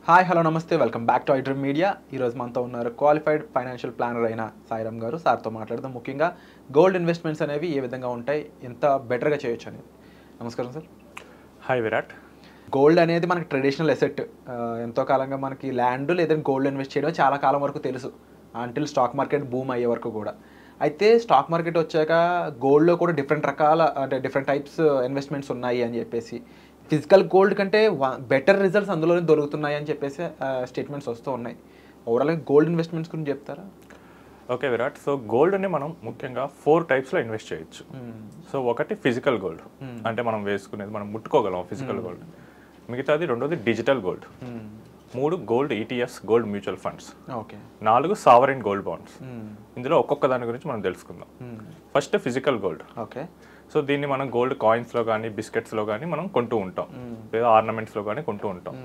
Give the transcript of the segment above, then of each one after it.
Hi hello నమస్తే welcome back to iDream media. ఈరోజు మనతో ఉన్నారు క్వాలిఫైడ్ ఫైనాన్షియల్ ప్లానర్ అయిన సాయిరామ్ గారు. సార్తో మాట్లాడదాం ముఖ్యంగా గోల్డ్ ఇన్వెస్ట్మెంట్స్ అనేవి ఏ విధంగా ఉంటాయి, ఎంత బెటర్గా చేయొచ్చు అనేది. నమస్కారం సార్. హాయ్ విరాట్. గోల్డ్ అనేది మనకి ట్రెడిషనల్ ఎసెట్. ఎంతో కాలంగా మనకి ల్యాండ్ లేదా గోల్డ్ ఇన్వెస్ట్ చేయడం చాలా కాలం వరకు తెలుసు, అంటిల్ స్టాక్ మార్కెట్ బూమ్ అయ్యే వరకు కూడా. అయితే స్టాక్ మార్కెట్ వచ్చాక గోల్డ్లో కూడా డిఫరెంట్ రకాల అంటే డిఫరెంట్ టైప్స్ ఇన్వెస్ట్మెంట్స్ ఉన్నాయి అని చెప్పేసి, ఫిజికల్ గోల్డ్ కంటే బెటర్ రిజల్ట్స్ అందులోనే దొరుకుతున్నాయి అని చెప్పేసి స్టేట్మెంట్స్ వస్తూ ఉన్నాయి. ఓవరాల్గా గోల్డ్ ఇన్వెస్ట్మెంట్స్ గురించి చెప్తారా? ఓకే విరాట్. సో గోల్డ్ని మనం ముఖ్యంగా 4 టైప్స్లో ఇన్వెస్ట్ చేయొచ్చు. సో ఒకటి ఫిజికల్ గోల్డ్, అంటే మనం వేసుకునేది మనం ముట్టుకోగలం ఫిజికల్ గోల్డ్. మిగతాది రెండోది digital gold. 3 gold ETFs, gold mutual funds. Okay. 4 sovereign gold bonds. ఇందులో ఒక్కొక్క దాని గురించి మనం తెలుసుకుందాం. First physical gold. Okay. So దీన్ని మనం గోల్డ్ కాయిన్స్లో కానీ బిస్కెట్స్లో కానీ మనం కొంటూ ఉంటాం, లేదా ఆర్నమెంట్స్లో కానీ కొంటూ ఉంటాం.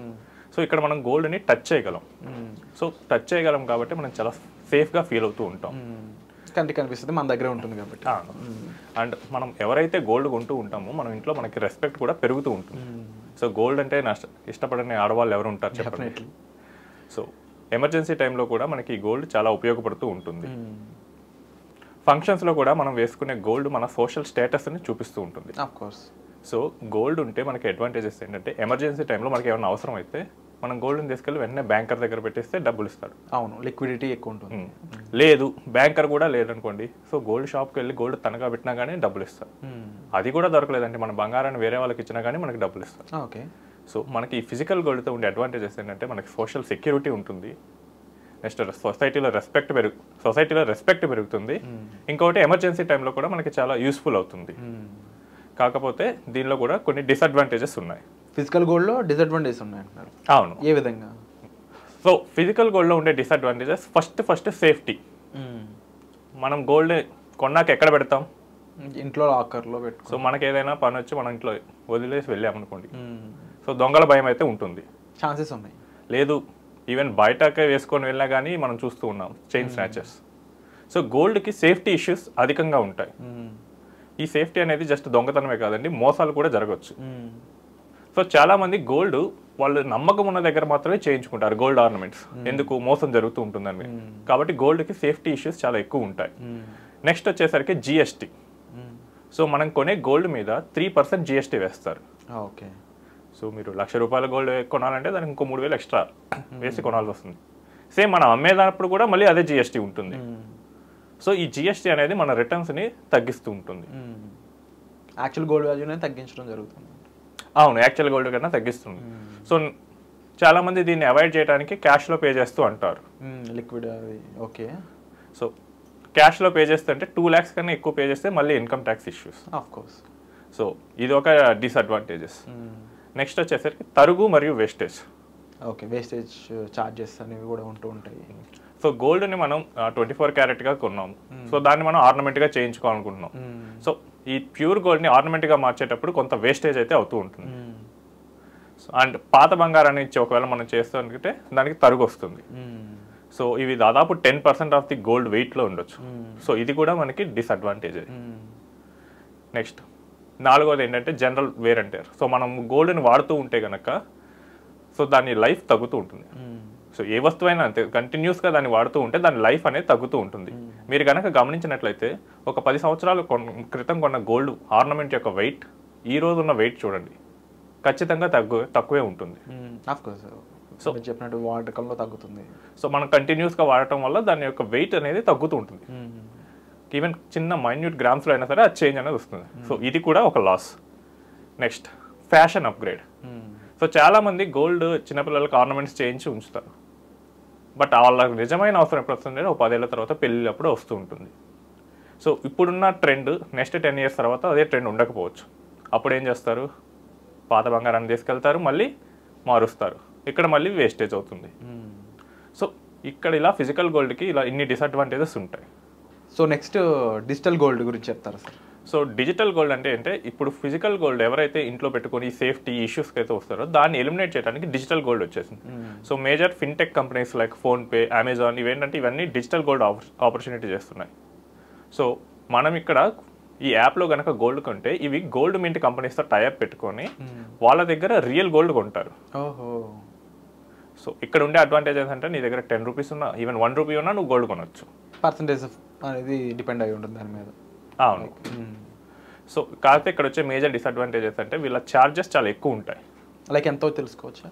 సో ఇక్కడ మనం గోల్డ్ని టచ్ చేయగలం. సో టచ్ చేయగలం కాబట్టి మనం చాలా సేఫ్గా ఫీల్ అవుతూ ఉంటాం. కంటికి కనిపిస్తుంది, మన దగ్గరే ఉంటుంది కాబట్టి. అండ్ మనం ఎవరైతే గోల్డ్ కొంటూ ఉంటామో మన ఇంట్లో మనకి రెస్పెక్ట్ కూడా పెరుగుతూ ఉంటుంది. సో గోల్డ్ అంటే ఇష్టపడని ఆడవాళ్ళు ఎవరు ఉంటారు చెప్పండి. సో ఎమర్జెన్సీ టైంలో కూడా మనకి గోల్డ్ చాలా ఉపయోగపడుతూ ఉంటుంది. ఫంక్షన్స్లో కూడా మనం వేసుకునే గోల్డ్ మన సోషల్ స్టేటస్ని చూపిస్తూ ఉంటుంది. Of course. సో గోల్డ్ ఉంటే మనకి అడ్వాంటేజెస్ ఏంటంటే ఎమర్జెన్సీ టైంలో మనకి ఏమైనా అవసరం అయితే మనం గోల్డ్ని తీసుకెళ్ళి వెంటనే బ్యాంకర్ దగ్గర పెట్టేస్తే డబ్బులు ఇస్తాడు. అవును, లిక్విడిటీ ఎక్కువ ఉంటుంది. లేదు బ్యాంకర్ కూడా లేదనుకోండి, సో గోల్డ్ షాప్కి వెళ్ళి గోల్డ్ తనగా పెట్టినా కానీ డబ్బులు ఇస్తారు. అది కూడా దొరకలేదంటే మన బంగారాన్ని వేరే వాళ్ళకి ఇచ్చినా కానీ మనకి డబ్బులు ఇస్తారు. ఓకే. సో మనకి ఈ ఫిజికల్ గోల్డ్తో ఉండే అడ్వాంటేజెస్ ఏంటంటే మనకి సోషల్ సెక్యూరిటీ ఉంటుంది. నెక్స్ట్ సొసైటీలో రెస్పెక్ట్ పెరుగుతుంది. ఇంకొకటి ఎమర్జెన్సీ టైంలో కూడా మనకి చాలా యూస్ఫుల్ అవుతుంది. కాకపోతే దీనిలో కూడా కొన్ని డిసడ్వాంటేజెస్ ఉన్నాయి. ఫిజికల్ గోల్డ్లో డిసడ్వాంటేజెస్ ఉన్నాయి అంటున్నారు. అవును. ఏ విధంగా? సో ఫిజికల్ గోల్డ్లో ఉండే డిసడ్వాంటేజెస్ ఫస్ట్ సేఫ్టీ. మనం గోల్డ్ కొన్నాక ఎక్కడ పెడతాం? ఇంట్లో లాకర్లో పెట్టుకో. సో మనకి ఏదైనా పని వచ్చి మన ఇంట్లో వదిలేసి వెళ్ళామనుకోండి, సో దొంగల భయం అయితే ఉంటుంది, ఛాన్సెస్ ఉన్నాయి. లేదు ఈవెన్ బయటకే వేసుకొని వెళ్ళినా కానీ మనం చూస్తూ ఉన్నాం చైన్ స్నాచెస్. సో గోల్డ్కి సేఫ్టీ ఇష్యూస్ అధికంగా ఉంటాయి. ఈ సేఫ్టీ అనేది జస్ట్ దొంగతనమే కాదండి, మోసాలు కూడా జరగవచ్చు. సో చాలామంది గోల్డ్ వాళ్ళు నమ్మకం ఉన్న దగ్గర మాత్రమే చేయించుకుంటారు గోల్డ్ ఆర్నమెంట్స్. ఎందుకు? మోసం జరుగుతూ ఉంటుందని. కాబట్టి గోల్డ్కి సేఫ్టీ ఇష్యూస్ చాలా ఎక్కువ ఉంటాయి. నెక్స్ట్ వచ్చేసరికి జిఎస్టీ. సో మనం కొనే గోల్డ్ మీద 3% జిఎస్టీ వేస్తారు. ఓకే. సో మీరు ₹1,00,000 గోల్డ్ కొనాలంటే దానికి ఇంకో 3,000 ఎక్స్ట్రా వేసి కొనాల్సి వస్తుంది. సేమ్ మనం అమ్మేటప్పుడు కూడా మళ్ళీ అదే జిఎస్టీ ఉంటుంది. సో ఈ జిఎస్టీ అనేది మన రిటర్న్స్ని తగ్గిస్తూ ఉంటుంది. యాక్చువల్ గోల్డ్ వాల్యూనే తగ్గించడం జరుగుతుంది. అవును, యాక్చువల్ గోల్డ్ కన్నా తగ్గిస్తుంది. సో చాలామంది దీన్ని అవాయిడ్ చేయడానికి క్యాష్లో పే చేస్తూ అంటారు. లిక్విడ్ అవి. ఓకే. సో క్యాష్లో పే చేస్తే అంటే 2 lakhs కన్నా ఎక్కువ పే చేస్తే మళ్ళీ income tax issues. Of course. So ఇది ఒక డిసడ్వాంటేజెస్. నెక్స్ట్ వచ్చేసరికి తరుగు మరియు వేస్టేజ్. ఓకే. వేస్టేజ్ ఛార్జెస్ అనేవి కూడా ఉంటూ ఉంటాయి. సో గోల్డ్ని మనం 24 క్యారెట్గా కొన్నాము, సో దాన్ని మనం ఆర్నమెంట్గా చేయించుకోవాలనుకుంటున్నాం. సో ఈ ప్యూర్ గోల్డ్ని ఆర్నమెంట్గా మార్చేటప్పుడు కొంత వేస్టేజ్ అయితే అవుతూ ఉంటుంది. అండ్ పాత బంగారాన్ని ఇచ్చి ఒకవేళ మనం చేస్తుంటే దానికి తరుగు వస్తుంది. సో ఇవి దాదాపు 10% ఆఫ్ ది గోల్డ్ వెయిట్లో ఉండొచ్చు. సో ఇది కూడా మనకి డిసడ్వాంటేజ్. నెక్స్ట్ 4వది ఏంటంటే general wear and tear. So మనం గోల్డ్ని వాడుతూ ఉంటే కనుక సో దాని లైఫ్ తగ్గుతూ ఉంటుంది. సో ఏ వస్తువైనా అంతే, కంటిన్యూస్గా దాన్ని వాడుతూ ఉంటే దాని లైఫ్ అనేది తగ్గుతూ ఉంటుంది. మీరు కనుక గమనించినట్లయితే ఒక 10 సంవత్సరాల క్రితం కొన్న గోల్డ్ ఆర్నమెంట్ యొక్క వెయిట్ ఈ రోజు ఉన్న వెయిట్ చూడండి, ఖచ్చితంగా తక్కువే ఉంటుంది. సో చెప్పినట్టు వాడకంలో తగ్గుతుంది. సో మనం కంటిన్యూస్గా వాడటం వల్ల దాని యొక్క వెయిట్ అనేది తగ్గుతూ ఉంటుంది. ఈవెన్ చిన్న మైన్యూట్ గ్రామ్స్లో అయినా సరే అది చేంజ్ అనేది వస్తుంది. సో ఇది కూడా ఒక loss. Next fashion upgrade. So చాలామంది గోల్డ్ చిన్నపిల్లలకి ఆర్నమెంట్స్ చేయించి ఉంచుతారు, బట్ వాళ్ళకి నిజమైన అవసరం ఎప్పుడు వస్తుంది? ఒక 10 ఏళ్ల తర్వాత పెళ్ళిళ్ళప్పుడు వస్తూ ఉంటుంది. సో ఇప్పుడున్న ట్రెండ్ నెక్స్ట్ 10 years తర్వాత అదే ట్రెండ్ ఉండకపోవచ్చు. అప్పుడు ఏం చేస్తారు? పాత బంగారాన్ని తీసుకెళ్తారు, మళ్ళీ మారుస్తారు, ఇక్కడ మళ్ళీ వేస్టేజ్ అవుతుంది. సో ఇక్కడ ఇలా ఫిజికల్ గోల్డ్కి ఇలా ఇన్ని డిసడ్వాంటేజెస్ ఉంటాయి. సో నెక్స్ట్ డిజిటల్ గోల్డ్ గురించి చెప్తారా సార్? సో డిజిటల్ గోల్డ్ అంటే ఇప్పుడు ఫిజికల్ గోల్డ్ ఎవరైతే ఇంట్లో పెట్టుకొని సేఫ్టీ ఇష్యూస్కి అయితే వస్తారో దాన్ని ఎలిమినేట్ చేయడానికి డిజిటల్ గోల్డ్ వచ్చేసింది. So major fintech companies like PhonePe, Amazon ఇవన్నీ డిజిటల్ గోల్డ్ ఆపర్చునిటీ చేస్తున్నాయి. సో మనం ఇక్కడ ఈ యాప్లో కనుక గోల్డ్ కొంటే ఇవి గోల్డ్ మింట్ కంపెనీస్తో టైఅప్ పెట్టుకొని వాళ్ళ దగ్గర రియల్ గోల్డ్ కొంటారు. సో ఇక్కడ ఉండే అడ్వాంటేజెస్ అంటే నీ దగ్గర 10 రూపీస్ ఉన్నా ఈవెన్ 1 రూపీ ఉన్నా నువ్వు గోల్డ్ కొనొచ్చు. పర్సంటేజ్ అనేది డిపెండ్ అయి ఉంటుంది దాని మీద. అవును. సో కాకపోతే ఇక్కడ వచ్చే మేజర్ డిసడ్వాంటేజెస్ అంటే వీళ్ళ ఛార్జెస్ చాలా ఎక్కువ ఉంటాయి. లైక్ ఎంతో తెలుసుకోవచ్చా?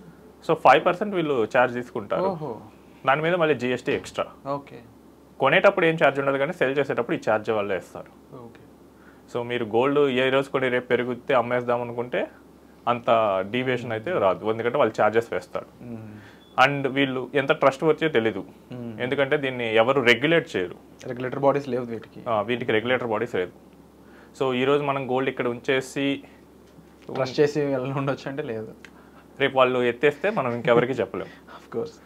సో 5% వీళ్ళు ఛార్జ్ తీసుకుంటారు. దాని మీద మళ్ళీ జిఎస్టీ ఎక్స్ట్రా. ఓకే. కొనేటప్పుడు ఏం ఛార్జ్ ఉండదు కానీ సెల్ చేసేటప్పుడు ఈ ఛార్జ్ వల్ల వేస్తారు. ఓకే. సో మీరు గోల్డ్ ఏ రోజు కొని రేపు పెరిగితే అమ్మేద్దాం అనుకుంటే అంత డీవియేషన్ అయితే రాదు, ఎందుకంటే వాళ్ళు ఛార్జెస్ వేస్తారు. అండ్ వీళ్ళు ఎంత ట్రస్ట్ వచ్చో తెలీదు, ఎందుకంటే దీన్ని ఎవరు రెగ్యులేట్ చేయరు. రెగ్యులేటర్ బాడీస్ లేవు వీటికి రెగ్యులేటర్ బాడీస్ లేదు. సో ఈరోజు మనం గోల్డ్ ఇక్కడ ఉంచేసి ట్రస్ట్ చేసి ఉండొచ్చు అంటే లేదు, రేపు వాళ్ళు ఎత్తేస్తే మనం ఇంకెవరికి చెప్పలేము. Of course.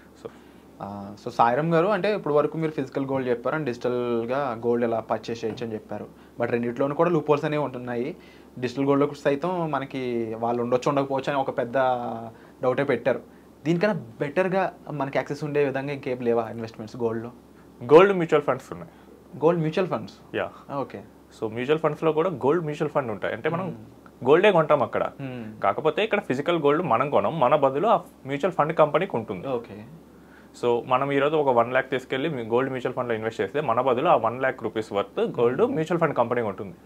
సో సాయిరామ్ గారు, అంటే ఇప్పుడు వరకు మీరు ఫిజికల్ గోల్డ్ చెప్పారు అండ్ డిజిటల్గా గోల్డ్ ఎలా పర్చేస్ చేయొచ్చు అని చెప్పారు. బట్ రెండింటిలోనూ కూడా లూప్ హోల్స్ అనేవి ఉంటున్నాయి. డిజిటల్ గోల్డ్లో సైతం మనకి వాళ్ళు ఉండొచ్చు ఉండకపోవచ్చు అని ఒక పెద్ద డౌటే పెట్టారు. దీనికన్నా బెటర్గా మనకి యాక్సెస్ ఉండే విధంగా ఇంకేం లేవా ఇన్వెస్ట్మెంట్స్ గోల్డ్లో? గోల్డ్ మ్యూచువల్ ఫండ్స్ ఉన్నాయి. Gold mutual funds? Yeah. Okay. So mutual ఫండ్స్లో కూడా గోల్డ్ మ్యూచువల్ ఫండ్ ఉంటాయి. అంటే మనం గోల్డే కొంటాం అక్కడ, కాకపోతే ఇక్కడ ఫిజికల్ గోల్డ్ మనం కొనం, మన బదులు ఆ మ్యూచువల్ ఫండ్ కంపెనీకి ఉంటుంది. ఓకే. సో మనం ఈరోజు ఒక 1 lakh తీసుకెళ్ళి గోల్డ్ మ్యూచువల్ ఫండ్లో ఇన్వెస్ట్ చేస్తే మన బదులు ఆ 1 lakh rupees worth gold mutual fund కంపెనీకి ఉంటుంది.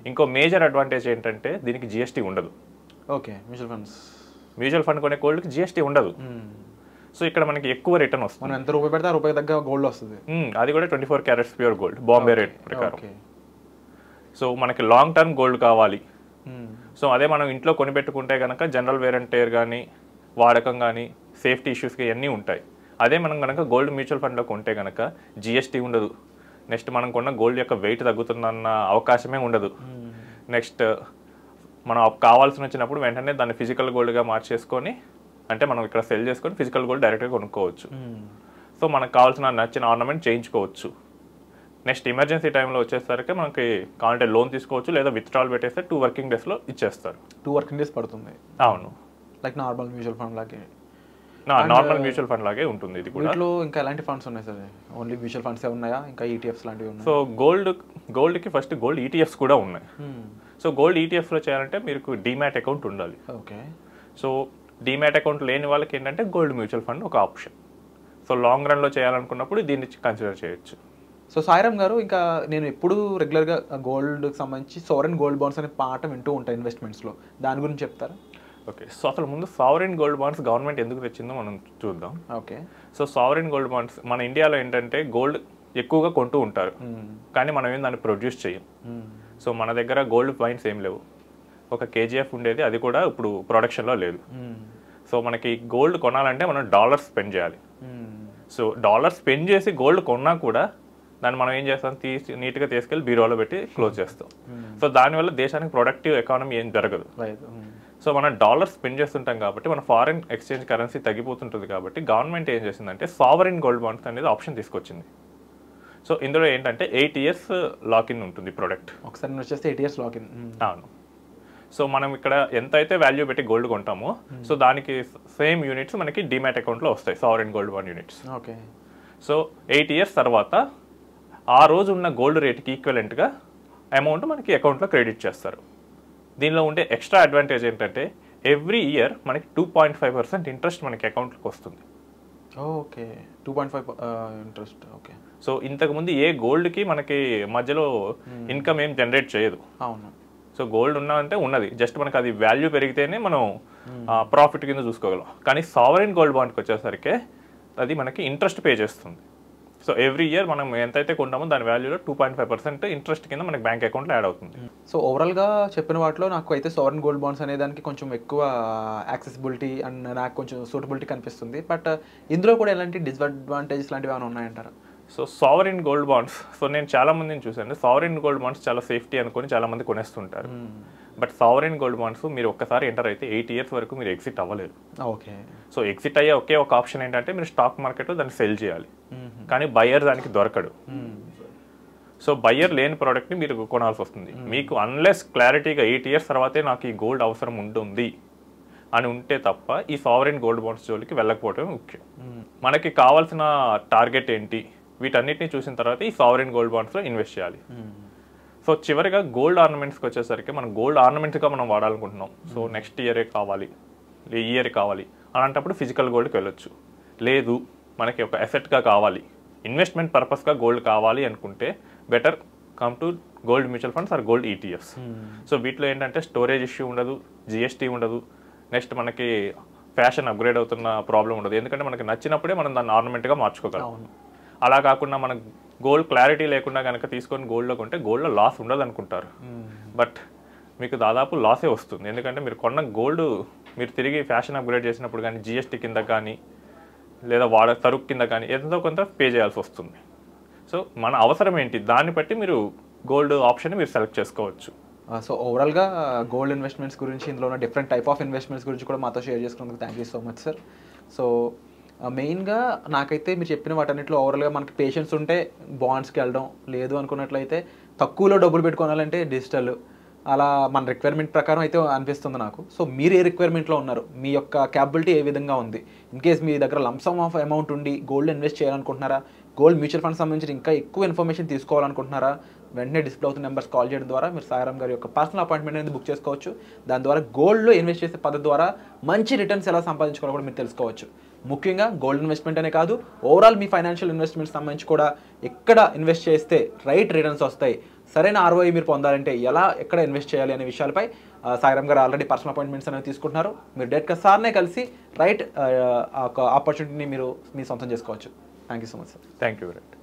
ఇంకో మేజర్ అడ్వాంటేజ్ ఏంటంటే దీనికి జిఎస్టీ ఉండదు. ఓకే. మ్యూచువల్ ఫండ్ కొనే గోల్డ్కి జిఎస్టీ ఉండదు. సో ఇక్కడ మనకి ఎక్కువ రిటర్న్ వస్తుంది. మనం ఎంత రూపాయి పెడితే ఆ రూపాయి తగ్గ గోల్డ్ వస్తుంది. అది కూడా 24 carrots pure gold Bombay rate ప్రకారం. సో మనకి లాంగ్ టర్మ్ గోల్డ్ కావాలి. సో అదే మనం ఇంట్లో కొనిపెట్టుకుంటే కనుక జనరల్ వేర్ అండ్ టేర్ కానీ వాడకం కానీ సేఫ్టీ ఇష్యూస్కి ఇవన్నీ ఉంటాయి. అదే మనం కనుక గోల్డ్ మ్యూచువల్ ఫండ్లో కొంటే కనుక జిఎస్టీ ఉండదు. నెక్స్ట్ మనం కొన్న గోల్డ్ యొక్క వెయిట్ తగ్గుతుందన్న అవకాశమే ఉండదు. నెక్స్ట్ మనం కావాల్సి వచ్చినప్పుడు వెంటనే దాన్ని ఫిజికల్ గోల్డ్గా మార్చేసుకొని, అంటే మనం ఇక్కడ సెల్ చేసుకొని ఫిజికల్ గోల్డ్ డైరెక్ట్గా కొనుక్కోవచ్చు. సో మనకు కావాల్సిన నచ్చిన ఆర్నమెంట్ చేయించుకోవచ్చు. నెక్స్ట్ ఎమర్జెన్సీ టైంలో వచ్చేసరికి మనకి కావాలంటే లోన్ తీసుకోవచ్చు, లేదా విత్డ్రాల్ పెట్టేస్తే 2 working daysలో ఇచ్చేస్తారు. 2 working days పడుతుంది. అవును. లైక్ నార్మల్ మ్యూచువల్ ఫండ్ లాగే. నార్మల్ మ్యూచువల్ ఫండ్ లాగే ఉంటుంది ఇది కూడా. వీటిలో ఇంకా ఎలాంటి ఫండ్స్ ఉన్నాయి సార్? ఓన్లీ మ్యూచువల్ ఫండ్స్ ఉన్నాయా, ఇంకా ఈటీఎఫ్స్ లాంటివి ఉన్నాయి? సో గోల్డ్కి ఫస్ట్ గోల్డ్ ఈటీఎఫ్స్ కూడా ఉన్నాయి. సో గోల్డ్ ఈటీఎఫ్స్లో చేయాలంటే మీకు డీమ్యాట్ అకౌంట్ ఉండాలి. ఓకే. సో డీమ్యాట్ అకౌంట్ లేని వాళ్ళకి ఏంటంటే గోల్డ్ మ్యూచువల్ ఫండ్ ఒక ఆప్షన్. సో లాంగ్ రన్లో చేయాలనుకున్నప్పుడు దీన్ని కన్సిడర్ చేయొచ్చు. సో సాయిరామ్ గారు, ఇంకా నేను ఎప్పుడు రెగ్యులర్గా గోల్డ్కి సంబంధించి సావరెన్ గోల్డ్ బాండ్స్ అనే పాట వింటూ ఉంటాను ఇన్వెస్ట్మెంట్స్లో, దాని గురించి చెప్తారా? ఓకే. సో అసలు ముందు సావరెన్ గోల్డ్ బాండ్స్ గవర్నమెంట్ ఎందుకు తెచ్చిందో మనం చూద్దాం. Okay. So sovereign gold bonds మన ఇండియాలో ఏంటంటే గోల్డ్ ఎక్కువగా కొంటూ ఉంటారు, కానీ మనం ఏం దాన్ని ప్రొడ్యూస్ చేయం. సో మన దగ్గర గోల్డ్ మైన్స్ ఏం లేవు. ఒక కేజీఎఫ్ ఉండేది, అది కూడా ఇప్పుడు ప్రొడక్షన్లో లేదు. సో మనకి గోల్డ్ కొనాలంటే మనం డాలర్స్ స్పెండ్ చేయాలి. సో డాలర్స్ స్పెండ్ చేసి గోల్డ్ కొన్నా కూడా దాన్ని మనం ఏం చేస్తాం, నీట్గా తీసుకెళ్ళి బీరోలో పెట్టి క్లోజ్ చేస్తాం. సో దానివల్ల దేశానికి ప్రొడక్టివ్ ఎకానమీ ఏం జరగదు. సో మనం డాలర్స్ స్పెండ్ చేస్తుంటాం కాబట్టి మన ఫారిన్ ఎక్స్చేంజ్ కరెన్సీ తగ్గిపోతుంటుంది. కాబట్టి గవర్నమెంట్ ఏం చేసిందంటే సావరెన్ గోల్డ్ బాండ్స్ అనేది ఆప్షన్ తీసుకొచ్చింది. సో ఇందులో ఏంటంటే 8 years లాకిన్ ఉంటుంది ప్రోడక్ట్. ఒకసారి వచ్చేస్తే 8 years లాకిన్. అవును. సో మనం ఇక్కడ ఎంత అయితే వాల్యూ పెట్టి గోల్డ్ కొంటామో సో దానికి సేమ్ యూనిట్స్ మనకి డిమాట్ అకౌంట్లో వస్తాయి, sovereign gold bond units. Okay. So 8 years తర్వాత ఆ రోజు ఉన్న గోల్డ్ రేట్కి ఈక్వలెంట్గా అమౌంట్ మనకి అకౌంట్లో క్రెడిట్ చేస్తారు. దీనిలో ఉండే ఎక్స్ట్రా అడ్వాంటేజ్ ఏంటంటే ఎవ్రీ ఇయర్ మనకి 2.5% ఇంట్రెస్ట్ మనకి అకౌంట్లోకి వస్తుంది. ఓకే. 2.5 ఇంట్రెస్ట్. ఓకే. సో ఇంతకుముందు ఏ గోల్డ్కి మనకి మధ్యలో ఇన్కమ్ ఏం జనరేట్ చేయదు. అవును. సో గోల్డ్ ఉన్నదంటే ఉన్నది, జస్ట్ మనకి అది వాల్యూ పెరిగితేనే మనం ప్రాఫిట్ కింద చూసుకోగలం. కానీ సావరెన్ గోల్డ్ బాండ్కి వచ్చేసరికి అది మనకి ఇంట్రెస్ట్ పే చేస్తుంది. సో ఎవ్రీ ఇయర్ మనం ఎంతైతే కొంటామో దాని వాల్యూలో 2.5% ఇంట్రెస్ట్ కింద మనకి బ్యాంక్ అకౌంట్లో యాడ్ అవుతుంది. సో ఓవరాల్గా చెప్పిన వాటిలో నాకు అయితే సావరెన్ గోల్డ్ బాండ్స్ అనే దానికి కొంచెం ఎక్కువ యాక్సెసిబిలిటీ అండ్ నాకు కొంచెం సూటబిలిటీ కనిపిస్తుంది. బట్ ఇందులో కూడా ఎలాంటి డిస్అడ్వాంటేజెస్ లాంటివి ఏమైనా ఉన్నాయంటారా? So sovereign gold bonds, so నేను చాలా మందిని చూసాను, సావరెన్ గోల్డ్ బాండ్స్ చాలా సేఫ్టీ అనుకొని చాలా మంది కొనేస్తుంటారు. బట్ సావరెన్ గోల్డ్ బాండ్స్ మీరు ఒక్కసారి ఎంటర్ అయితే 8 years వరకు మీరు ఎగ్జిట్ అవ్వలేరు. ఓకే. సో ఎగ్జిట్ అయ్యే ఒకే ఒక ఆప్షన్ ఏంటంటే మీరు స్టాక్ మార్కెట్లో దాన్ని సెల్ చేయాలి, కానీ బయ్యర్ దానికి దొరకడు. సో బయ్యర్ లేని ప్రోడక్ట్ని మీరు కొనాల్సి వస్తుంది. మీకు అన్లెస్ క్లారిటీగా 8 years తర్వాతే నాకు ఈ గోల్డ్ అవసరం ఉంటుంది అని ఉంటే తప్ప ఈ సావరెన్ గోల్డ్ బాండ్స్ జోలికి వెళ్ళకపోవటమే ముఖ్యం. మనకి కావాల్సిన టార్గెట్ ఏంటి వీటన్నిటిని చూసిన తర్వాత ఈ సావరెన్ గోల్డ్ బాండ్స్లో ఇన్వెస్ట్ చేయాలి. సో చివరిగా గోల్డ్ ఆర్నమెంట్స్కి వచ్చేసరికి మనం గోల్డ్ ఆర్నమెంట్స్గా మనం వాడాలనుకుంటున్నాం. సో నెక్స్ట్ ఇయరే కావాలి, ఈ ఇయర్ కావాలి అలాంటప్పుడు ఫిజికల్ గోల్డ్కి వెళ్ళొచ్చు. లేదు మనకి ఒక అసెట్గా కావాలి, ఇన్వెస్ట్మెంట్ పర్పస్గా గోల్డ్ కావాలి అనుకుంటే better come to gold mutual funds or gold ETFs. So వీటిలో ఏంటంటే స్టోరేజ్ ఇష్యూ ఉండదు, జిఎస్టీ ఉండదు, నెక్స్ట్ మనకి ఫ్యాషన్ అప్గ్రేడ్ అవుతున్న ప్రాబ్లం ఉండదు. ఎందుకంటే మనకి నచ్చినప్పుడే మనం దాన్ని ఆర్నమెంట్గా మార్చుకోగలం. అలా కాకుండా మనకు గోల్డ్ క్లారిటీ లేకుండా కనుక తీసుకొని గోల్డ్లో కొంటే గోల్డ్లో లాస్ ఉండదు అనుకుంటారు, బట్ మీకు దాదాపు లాసే వస్తుంది. ఎందుకంటే మీరు కొన్న గోల్డ్ మీరు తిరిగి ఫ్యాషన్ అప్గ్రేడ్ చేసినప్పుడు కానీ జిఎస్టీ కింద కానీ లేదా సరుకు కింద కానీ ఎంతో కొంత పే చేయాల్సి వస్తుంది. సో మన అవసరం ఏంటి దాన్ని బట్టి మీరు గోల్డ్ ఆప్షన్ మీరు సెలెక్ట్ చేసుకోవచ్చు. సో ఓవరాల్గా గోల్డ్ ఇన్వెస్ట్మెంట్స్ గురించి, ఇందులో ఉన్న డిఫరెంట్ టైప్ ఆఫ్ ఇన్వెస్ట్మెంట్స్ గురించి కూడా మాతో షేర్ చేసుకున్నందుకు thank you so much sir. So మెయిన్గా నాకైతే మీరు చెప్పిన వాటన్నిటిలో ఓవరాల్గా మనకి పేషెన్స్ ఉంటే బాండ్స్కి వెళ్ళడం, లేదు అనుకున్నట్లయితే తక్కువలో డబ్బులు పెట్టుకోవాలంటే డిజిటల్, అలా మన రిక్వైర్మెంట్ ప్రకారం అయితే అనిపిస్తుంది నాకు. సో మీరు ఏ రిక్వైర్మెంట్లో ఉన్నారు, మీ యొక్క క్యాపబిలిటీ ఏ విధంగా ఉంది, ఇన్ కేస్ మీ దగ్గర లంసమ్ ఆఫ్ అమౌంట్ ఉండి గోల్డ్ ఇన్వెస్ట్ చేయాలనుకుంటున్నారా, గోల్డ్ మ్యూచువల్ ఫండ్ సంబంధించి ఇంకా ఎక్కువ ఇన్ఫర్మేషన్ తీసుకోవాలనుకుంటున్నారా, వెంటనే డిస్ప్లే అవుతున్న నెంబర్స్ కాల్ చేయడం ద్వారా మీరు సాయిరామ్ గారి యొక్క పర్సనల్ అపాయింట్మెంట్ అనేది బుక్ చేసుకోవచ్చు. దాని ద్వారా గోల్డ్లో ఇన్వెస్ట్ చేసే పద్ధతి ద్వారా మంచి రిటర్న్స్ ఎలా సంపాదించుకోవాలో కూడా మీరు తెలుసుకోవచ్చు. ముఖ్యంగా గోల్డ్ ఇన్వెస్ట్మెంట్ అనే కాదు, ఓవరాల్ మీ ఫైనాన్షియల్ ఇన్వెస్ట్మెంట్స్ సంబంధించి కూడా ఎక్కడ ఇన్వెస్ట్ చేస్తే రైట్ రిటర్న్స్ వస్తాయి, సరైన ROI మీరు పొందాలంటే ఎక్కడ ఇన్వెస్ట్ చేయాలి అనే విషయాలపై సాయిరామ్ గారు ఆల్రెడీ పర్సనల్ అపాయింట్మెంట్స్ అనేవి తీసుకుంటున్నారు. మీరు డైరెక్ట్గా సార్నే కలిసి రైట్ ఆపర్చునిటీని మీరు మీ సొంతం చేసుకోవచ్చు. Thank you so much sir. Thank you very much.